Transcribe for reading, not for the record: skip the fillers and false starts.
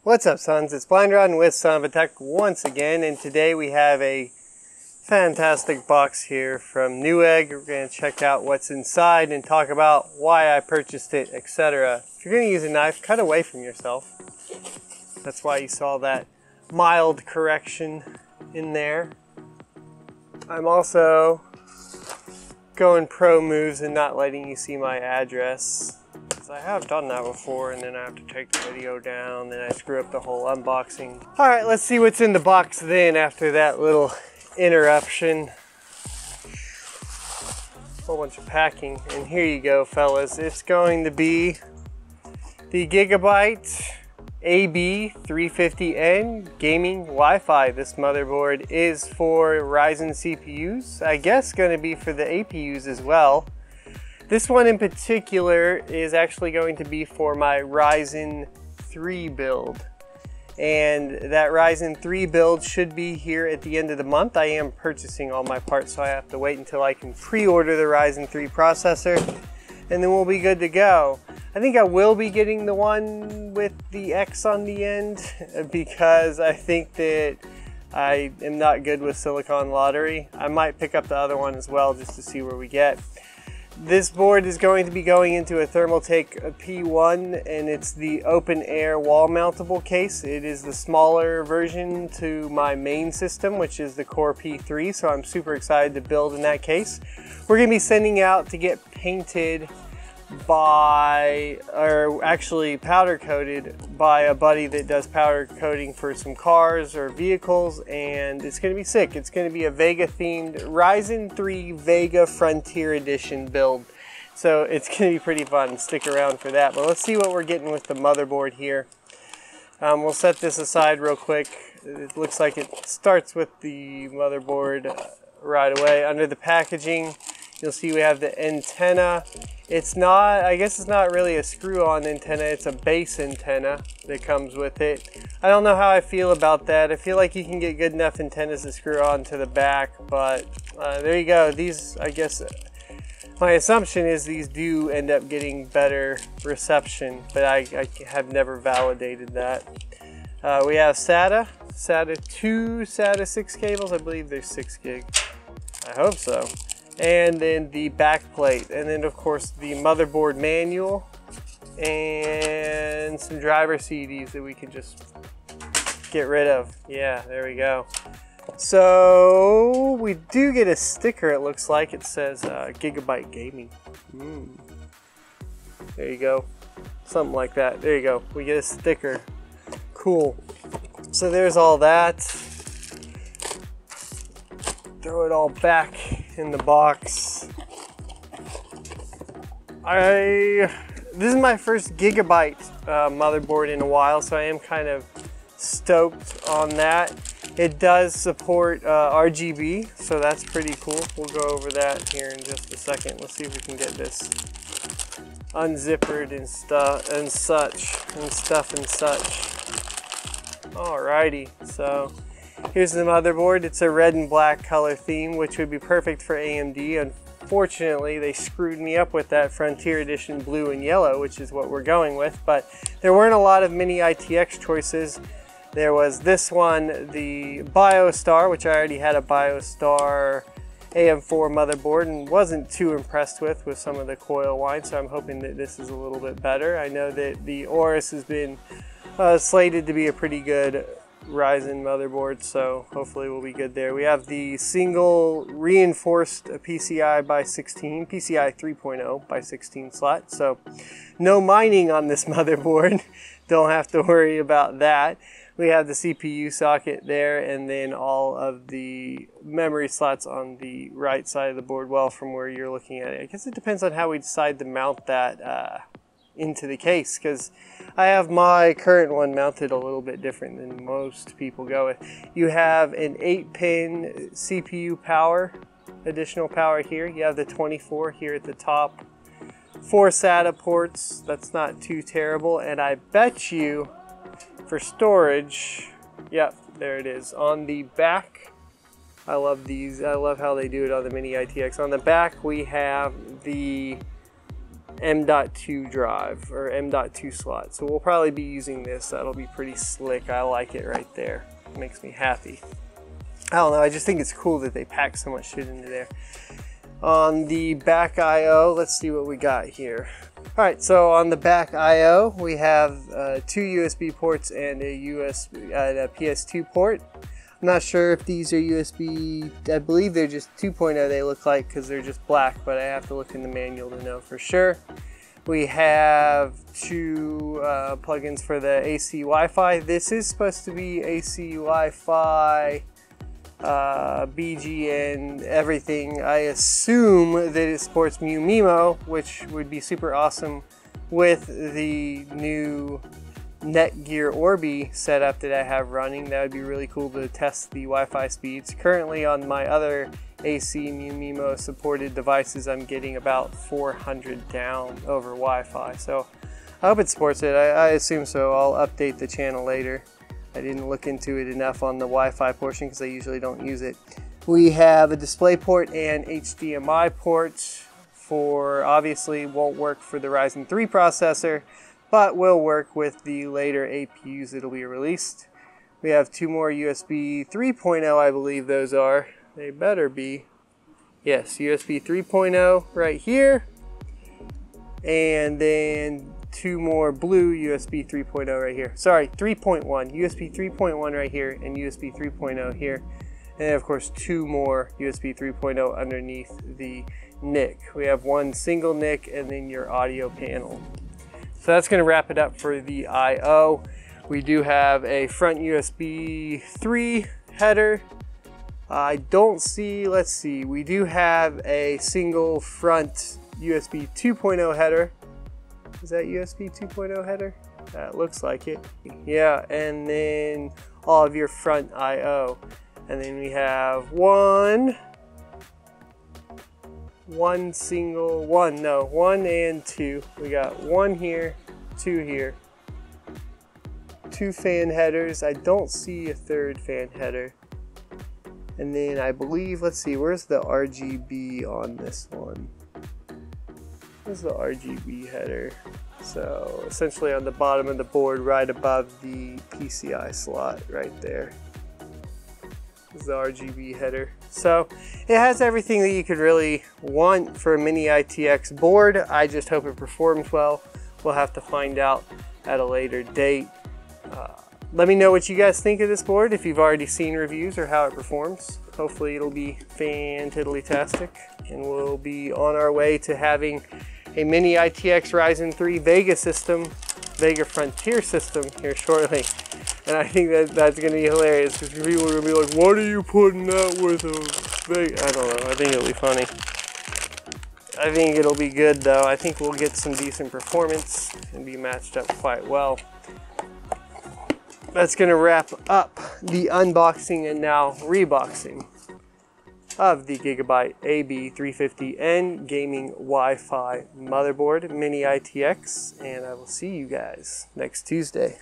What's up, sons? It's Blind Rod with Son of a Tech once again, and today we have a fantastic box here from Newegg. We're going to check out what's inside and talk about why I purchased it, etc. If you're going to use a knife, cut away from yourself. That's why you saw that mild correction in there. I'm also going pro moves and not letting you see my address. I have done that before, and then I have to take the video down, then I screw up the whole unboxing. Alright, let's see what's in the box then after that little interruption. Whole bunch of packing, and here you go, fellas. It's going to be the Gigabyte AB350N gaming Wi-Fi. This motherboard is for Ryzen CPUs. I guess going to be for the APUs as well. This one in particular is actually going to be for my Ryzen 3 build. And that Ryzen 3 build should be here at the end of the month. I am purchasing all my parts, so I have to wait until I can pre-order the Ryzen 3 processor, and then we'll be good to go. I think I will be getting the one with the X on the end because I think that I am not good with silicon lottery. I might pick up the other one as well just to see where we get. This board is going to be going into a Thermaltake P1, and it's the open air wall mountable case. It is the smaller version to my main system, which is the Core P3, so I'm super excited to build in that case. We're going to be sending out to get painted by, or actually powder coated by a buddy that does powder coating for some cars or vehicles, and it's going to be sick. It's going to be a Vega themed Ryzen 3 Vega Frontier Edition build, so it's going to be pretty fun. Stick around for that. But let's see what we're getting with the motherboard here. We'll set this aside real quick. It looks like it starts with the motherboard right away. Under the packaging, you'll see we have the antenna. It's not, I guess it's not really a screw-on antenna, it's a base antenna that comes with it. I don't know how I feel about that. I feel like you can get good enough antennas to screw on to the back, but there you go. These, I guess, my assumption is these do end up getting better reception, but I have never validated that. We have SATA 2, SATA 6 cables. I believe they're 6 gig. I hope so. And then the back plate, and then of course the motherboard manual, and some driver CDs that we can just get rid of. Yeah, there we go. So we do get a sticker, it looks like. It says Gigabyte Gaming. There you go. Something like that. There you go. We get a sticker. Cool. So there's all that. Throw it all back in the box. This is my first Gigabyte motherboard in a while, so I am kind of stoked on that. It does support RGB, so that's pretty cool. We'll go over that here in just a second. Let's see if we can get this unzippered and stuff and such. Alrighty, so here's the motherboard. It's a red and black color theme, which would be perfect for AMD. Unfortunately, they screwed me up with that Frontier Edition blue and yellow, which is what we're going with. But there weren't a lot of Mini-ITX choices. There was this one, the BioStar, which I already had a BioStar AM4 motherboard and wasn't too impressed with some of the coil whine, so I'm hoping that this is a little bit better. I know that the Aorus has been slated to be a pretty good Ryzen motherboard, so hopefully we'll be good there. We have the single reinforced PCI by 16, PCI 3.0 by 16 slot, so no mining on this motherboard. Don't have to worry about that. We have the CPU socket there, and then all of the memory slots on the right side of the board, well, from where you're looking at it. I guess it depends on how we decide to mount that into the case, because I have my current one mounted a little bit different than most people go with. You have an 8-pin CPU power, additional power here. You have the 24 here at the top. 4 SATA ports, that's not too terrible, and I bet you for storage, yep, there it is. On the back, I love these. I love how they do it on the Mini-ITX. On the back, we have the M.2 drive or M.2 slot. So we'll probably be using this. That'll be pretty slick. I like it right there. It makes me happy. I don't know, I just think it's cool that they pack so much shit into there. On the back I/O, let's see what we got here. All right, so on the back I/O, we have 2 USB ports and a PS2 port. I'm not sure if these are USB, I believe they're just 2.0 they look like because they're just black, but I have to look in the manual to know for sure. We have 2 plugins for the AC Wi-Fi. This is supposed to be AC Wi-Fi, BGN, everything. I assume that it supports MU-MIMO, which would be super awesome with the new Netgear Orbi setup that I have running. That would be really cool to test the Wi-Fi speeds. Currently on my other AC MU-MIMO supported devices, I'm getting about 400 down over Wi-Fi. So I hope it supports it. I assume so. I'll update the channel later. I didn't look into it enough on the Wi-Fi portion because I usually don't use it. We have a display port and HDMI port for, obviously won't work for the Ryzen 3 processor, but will work with the later APUs that will be released. We have 2 more USB 3.0, I believe those are. They better be. Yes, USB 3.0 right here. And then 2 more blue USB 3.0 right here. Sorry, 3.1. USB 3.1 right here and USB 3.0 here. And then of course 2 more USB 3.0 underneath the NIC. We have 1 single NIC and then your audio panel. So that's going to wrap it up for the I/O. We do have a front USB 3 header. I don't see, let's see, we do have a single front USB 2.0 header. Is that USB 2.0 header? That looks like it. Yeah, and then all of your front I/O. And then we have one and 2. We got 1 here, 2 here. 2 fan headers. I don't see a 3rd fan header. And then I believe, let's see, where's the RGB on this one? Where's the RGB header? So essentially on the bottom of the board, right above the PCI slot right there. This is the RGB header. So it has everything that you could really want for a Mini-ITX board. I just hope it performs well. We'll have to find out at a later date. Let me know what you guys think of this board, if you've already seen reviews or how it performs. Hopefully it'll be fan-tiddly-tastic, and we'll be on our way to having a Mini-ITX Ryzen 3 Vega Frontier system here shortly. And I think that's going to be hilarious because people are going to be like, what are you putting that with a Vega? I don't know. I think it'll be funny. I think it'll be good though. I think we'll get some decent performance and be matched up quite well. That's going to wrap up the unboxing and now reboxing of the Gigabyte AB350N gaming Wi-Fi motherboard Mini-ITX, and I will see you guys next Tuesday.